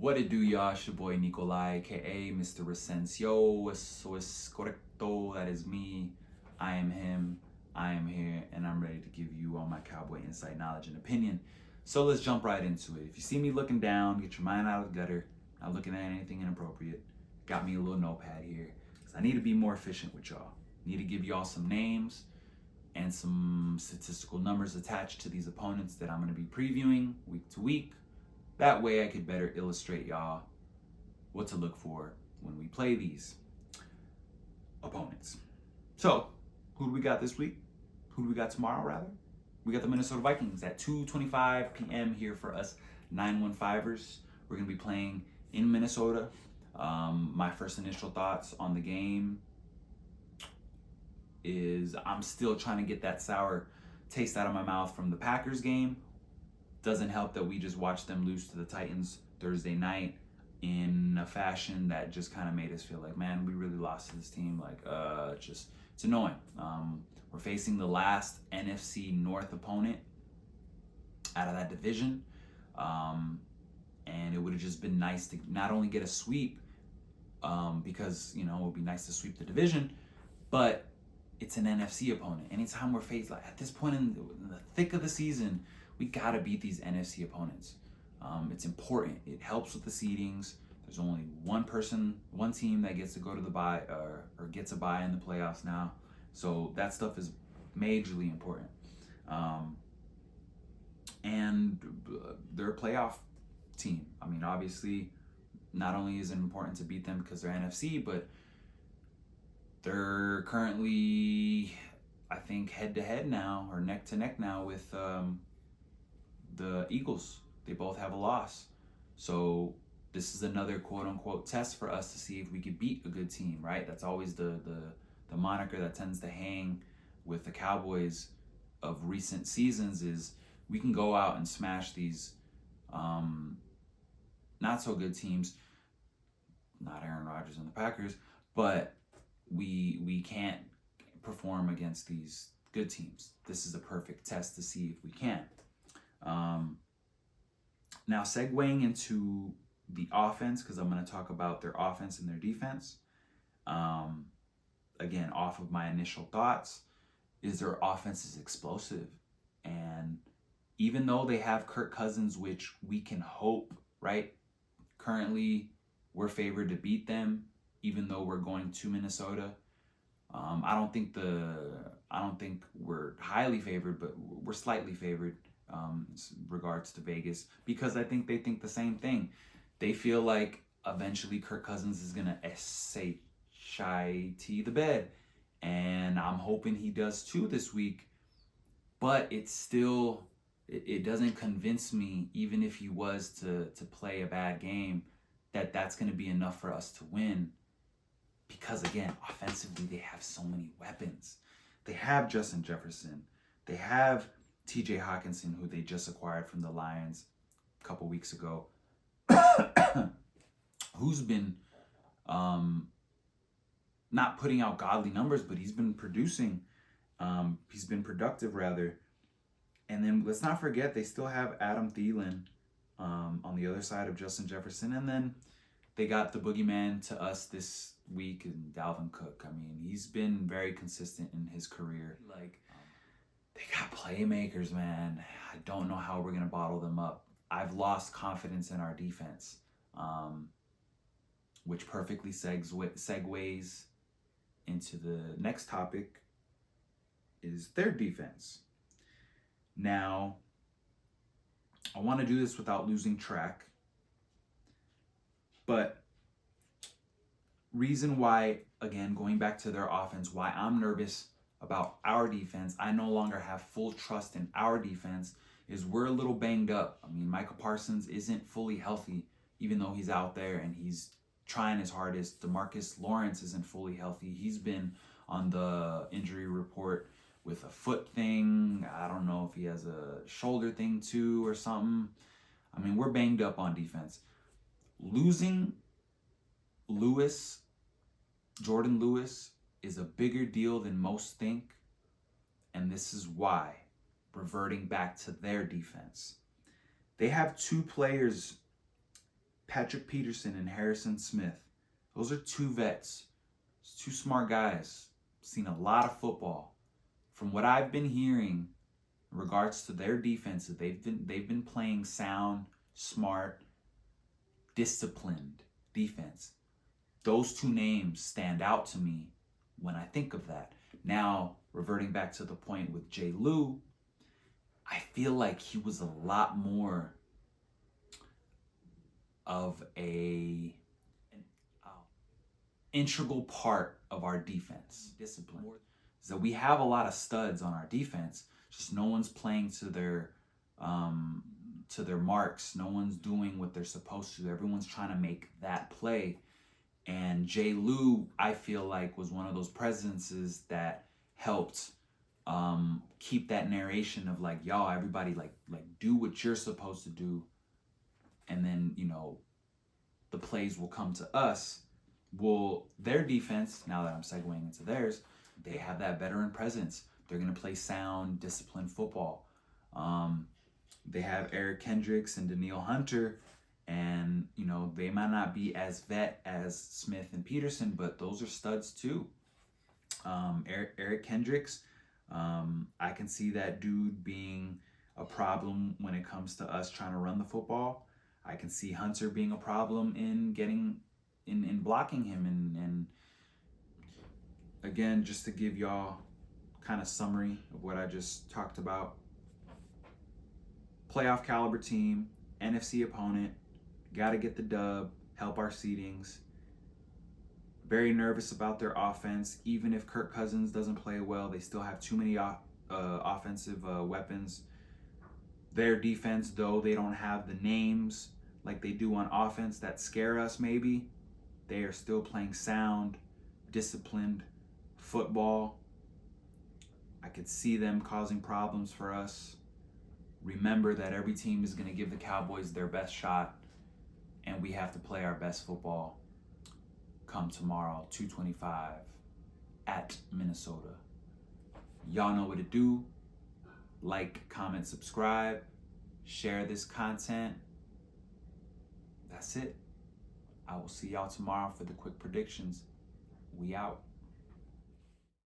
What it do, y'all? It's your boy Nikolai, aka Mr. Resencio. Eso es correcto. That is me. I am him. I am here, and I'm ready to give you all my cowboy insight, knowledge, and opinion. So let's jump right into it. If you see me looking down, get your mind out of the gutter, not looking at anything inappropriate. Got me a little notepad here, because I need to be more efficient with y'all. Need to give y'all some names and some statistical numbers attached to these opponents that I'm going to be previewing week to week. That way I could better illustrate y'all what to look for when we play these opponents. So, who do we got this week? Who do we got tomorrow, rather? We got the Minnesota Vikings at 2:25 p.m. here for us 915ers. We're going to be playing in Minnesota. My first initial thoughts on the game is I'm still trying to get that sour taste out of my mouth from the Packers game. Doesn't help that we just watched them lose to the Titans Thursday night in a fashion that just kind of made us feel like, man, we really lost to this team. Like, it's annoying. We're facing the last NFC North opponent out of that division. And it would have just been nice to not only get a sweep, because, it would be nice to sweep the division, but it's an NFC opponent. Anytime we're faced, like at this point in the thick of the season, we gotta beat these NFC opponents. It's important. It helps with the seedings. There's only one team that gets to go to the bye or gets a bye in the playoffs now. So that stuff is majorly important. And they're a playoff team. I mean, obviously, not only is it important to beat them because they're NFC, but they're currently, I think, head-to-head now or neck-to-neck now with the Eagles. They both have a loss. So this is another quote-unquote test for us to see if we could beat a good team, right? That's always the moniker that tends to hang with the Cowboys of recent seasons is we can go out and smash these not so good teams, not Aaron Rodgers and the Packers, but we can't perform against these good teams. This is a perfect test to see if we can. Now, segueing into the offense, because I'm going to talk about their offense and their defense. Again, off of my initial thoughts, is their offense is explosive. And even though they have Kirk Cousins, which we can hope, right? Currently, we're favored to beat them, even though we're going to Minnesota. I don't think we're highly favored, but we're slightly favored in regards to Vegas, because I think they think the same thing. They feel like eventually Kirk Cousins is gonna shit the bed, and I'm hoping he does too this week. But it's still, it doesn't convince me, even if he was to play a bad game, that that's gonna be enough for us to win. Because again, offensively, they have so many weapons. They have Justin Jefferson. They have TJ Hawkinson, who they just acquired from the Lions a couple weeks ago, who's been not putting out godly numbers, but he's been producing. He's been productive, rather. And then let's not forget, they still have Adam Thielen on the other side of Justin Jefferson. And then they got the boogeyman to us this week in Dalvin Cook. I mean, he's been very consistent in his career. They got playmakers, man. I don't know how we're going to bottle them up. I've lost confidence in our defense, which perfectly segues into the next topic, is their defense. Now, I want to do this without losing track, but reason why, again, going back to their offense, why I'm nervous about our defense, I no longer have full trust in our defense, is we're a little banged up. I mean, Michael Parsons isn't fully healthy, even though he's out there and he's trying his hardest. DeMarcus Lawrence isn't fully healthy. He's been on the injury report with a foot thing. I don't know if he has a shoulder thing too or something. I mean, we're banged up on defense. Losing Jordan Lewis, is a bigger deal than most think, and this is why. Reverting back to their defense, they have two players Patrick Peterson and Harrison Smith. Those are two vets, two smart guys. Seen a lot of football. From what I've been hearing in regards to their defense, they've been playing sound, smart, disciplined defense. Those two names stand out to me when I think of that. Now, reverting back to the point with Jay Lou, I feel like he was a lot more of an integral part of our defense discipline. So we have a lot of studs on our defense, just no one's playing to their marks. No one's doing what they're supposed to. Everyone's trying to make that play. And Jay Lou, I feel like, was one of those presences that helped keep that narration of like, y'all, everybody like do what you're supposed to do, and then the plays will come to us. Well, their defense, now that I'm segueing into theirs, they have that veteran presence. They're gonna play sound, disciplined football. They have Eric Kendricks and Danielle Hunter, and they might not be as vet as Smith and Peterson, but those are studs too. Eric Kendricks, I can see that dude being a problem when it comes to us trying to run the football. I can see Hunter being a problem in blocking him, and again, just to give y'all kind of summary of what I just talked about. Playoff caliber team, NFC opponent, got to get the dub, help our seedings. Very nervous about their offense. Even if Kirk Cousins doesn't play well, they still have too many offensive weapons. Their defense, though they don't have the names like they do on offense that scare us maybe, they are still playing sound, disciplined football. I could see them causing problems for us. Remember that every team is going to give the Cowboys their best shot, and we have to play our best football come tomorrow, 2:25 at Minnesota. Y'all know what to do. Like, comment, subscribe, share this content. That's it. I will see y'all tomorrow for the quick predictions. We out.